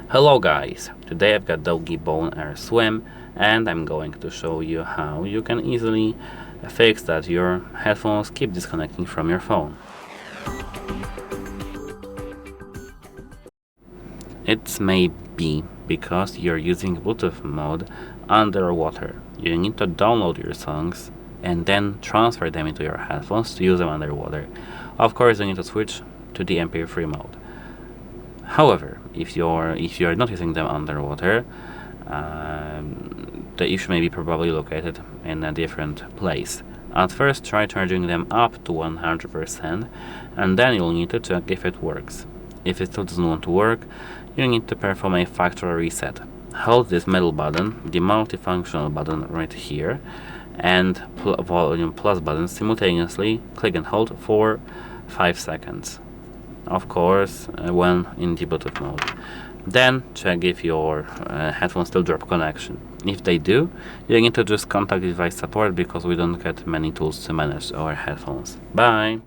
Hello guys, today I've got DOOGEE BoneAir Swim and I'm going to show you how you can easily fix that your headphones keep disconnecting from your phone. It may be because you're using Bluetooth mode underwater. You need to download your songs and then transfer them into your headphones to use them underwater. Of course, you need to switch to the MP3 mode. However, if you're not using them underwater, the issue may be probably located in a different place. At first, try charging them up to 100%, and then you'll need to check if it works. If it still doesn't want to work, you need to perform a factory reset. Hold this middle button, the multifunctional button right here, and volume plus button simultaneously. Click and hold for 5 seconds. Of course, when in the Bluetooth mode. Then check if your headphones still drop connection. If they do, you need to just contact device support because we don't get many tools to manage our headphones. Bye!